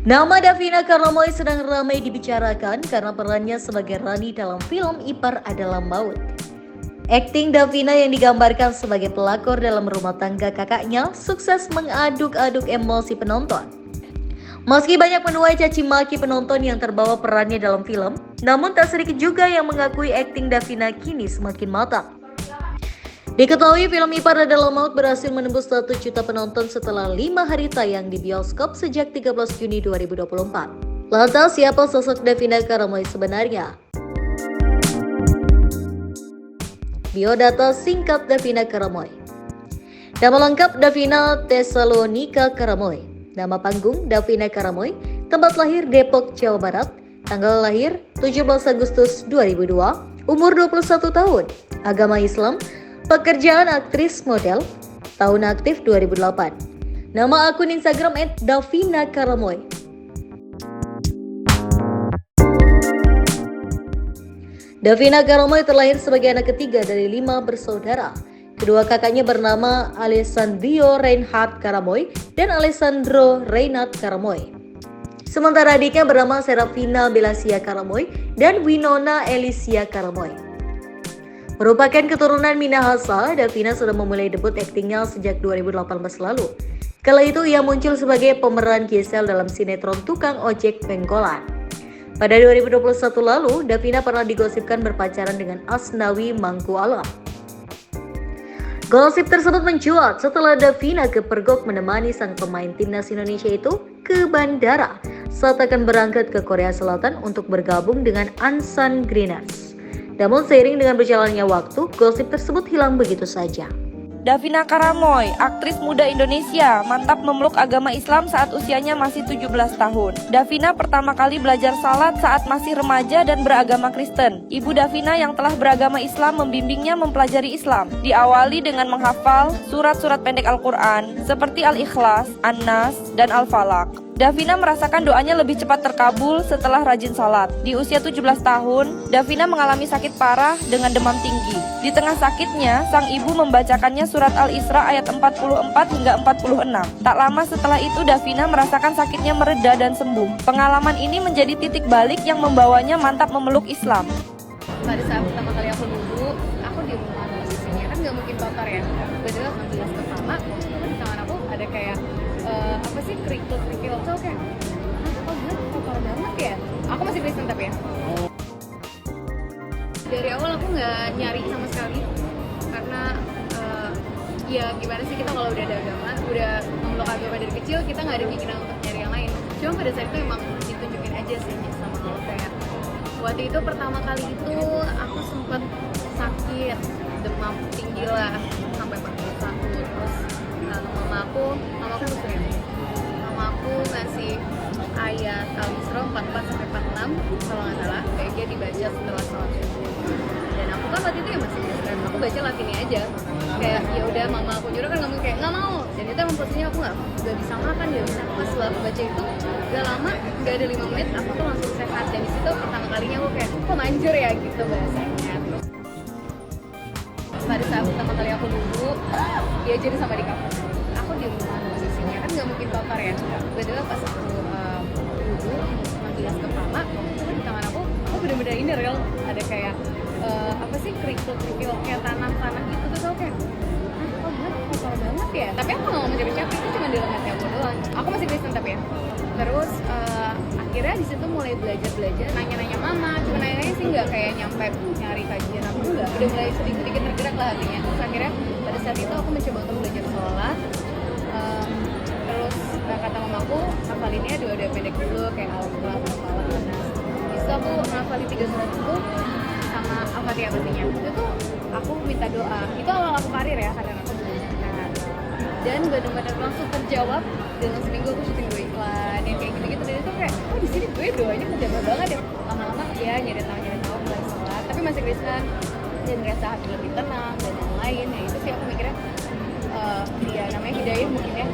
Nama Davina Karamoy sedang ramai dibicarakan karena perannya sebagai Rani dalam film Ipar Adalah Maut. Akting Davina yang digambarkan sebagai pelakor dalam rumah tangga kakaknya sukses mengaduk-aduk emosi penonton. Meski banyak menuai caci maki penonton yang terbawa perannya dalam film, namun tak sedikit juga yang mengakui akting Davina kini semakin matang. Diketahui film Ipar Adalah Maut berhasil menembus 1 juta penonton setelah 5 hari tayang di bioskop sejak 13 Juni 2024. Lantas siapa sosok Davina Karamoy sebenarnya? Biodata singkat Davina Karamoy. Nama lengkap Davina Tesalonika Karamoy. Nama panggung Davina Karamoy. Tempat lahir Depok, Jawa Barat. Tanggal lahir 17 Agustus 2002. Umur 21 tahun. Agama Islam. Pekerjaan aktris model. Tahun aktif 2008. Nama akun Instagram @davina_karamoy. Davina Karamoy terlahir sebagai anak ketiga dari 5 bersaudara. Kedua kakaknya bernama Alessandro Reinhard Karamoy dan Alessandro Reinhard Karamoy. Sementara adiknya bernama Serafina Belasia Karamoy dan Winona Elysia Karamoy. Merupakan keturunan Minahasa, Davina sudah memulai debut aktingnya sejak 2018 lalu. Kala itu ia muncul sebagai pemeran Gisel dalam sinetron Tukang Ojek Pengkolan. Pada 2021 lalu, Davina pernah digosipkan berpacaran dengan Asnawi Mangku Alam. Gosip tersebut mencuat setelah Davina kepergok menemani sang pemain timnas Indonesia itu ke bandara saat akan berangkat ke Korea Selatan untuk bergabung dengan Ansan Greeners. Namun seiring dengan berjalannya waktu, gosip tersebut hilang begitu saja. Davina Karamoy, aktris muda Indonesia, mantap memeluk agama Islam saat usianya masih 17 tahun. Davina pertama kali belajar salat saat masih remaja dan beragama Kristen. Ibu Davina yang telah beragama Islam membimbingnya mempelajari Islam. Diawali dengan menghafal surat-surat pendek Al-Quran seperti Al-Ikhlas, An-Nas, dan Al-Falaq. Davina merasakan doanya lebih cepat terkabul setelah rajin salat. Di usia 17 tahun, Davina mengalami sakit parah dengan demam tinggi. Di tengah sakitnya, sang ibu membacakannya surat Al-Isra ayat 44 hingga 46. Tak lama setelah itu, Davina merasakan sakitnya mereda dan sembuh. Pengalaman ini menjadi titik balik yang membawanya mantap memeluk Islam. Pada saat pertama kali aku duduk, aku di rumah posisinya kan nggak mungkin kotor ya. Betul, gelas pertama, di tangan aku ada kayak apa sih kerikil tuh kayak, oh gila kotor banget ya. Aku masih Kristen tapi ya. Dari awal aku nggak nyari sama sekali karena ya gimana sih kita kalau udah ada agama, udah memeluk agama dari kecil, kita nggak ada keinginan untuk nyari yang lain. Cuma pada saat itu emang ditunjukin aja sih sama Allah kayak waktu itu pertama kali itu aku sempet sakit demam tinggi lah sampai 41 terus mama aku muslim, mama aku ngasih ayat Al-Isra 44 sampai 46 kalau nggak salah kayaknya dibaca setelah sholat subuh. Dan aku kan waktu itu ya masih Kristen, aku baca Latinnya aja kayak ya udah mama aku nyuruh kan ngomong kayak nggak mau, dan itu emang posisinya aku nggak bisa makan, nggak bisa apa. Setelah aku baca itu gak lama, nggak ada 5 menit aku tuh langsung sehat, dan disitu pertama kalinya aku kayak kok manjur ya gitu bahasanya. Terus pada saat pertama kali aku duduk diajarin sama adik aku di rumah posisinya kan nggak mungkin kotor ya. Betul pas aku duduk sama gelas kepala, di tangan aku bener-bener ini real ada kayak apa sih kerikil kayak tanah gitu tuh kayak oh gila kotor banget ya. Tapi aku nggak ngomong siapa-siapa, itu cuma dalam hati aku doang. Aku masih Kristen tapi ya. Terus akhirnya di situ mulai belajar nanya mama, cuma nanya sih nggak kayak nyampe nyari kajian aku nggak, udah mulai sedikit tergerak lah hatinya. Terus akhirnya pada saat itu aku mencoba untuk belajar sholat. Terus kata mamaku hafalinnya dua pendek dulu kayak Al-Quran, Al-Falaq, An-Nas. Terus aku ngafalin 3 surat itu sama Al-Fatihah pastinya. Itu tuh aku minta doa. Itu awal aku karir ya karena aku dan benar-benar langsung terjawab dalam seminggu. Aku syuting 2 iklan yang kayak gitu-gitu, dan itu kayak oh di sini gue doanya menjaga banget ya. Lama-lama ya nyari tahu mulai sholat tapi masih Kristen dan ngerasa hati lebih tenang dan yang lain ya. Itu sih aku mikirnya ya namanya hidayah mungkin ya.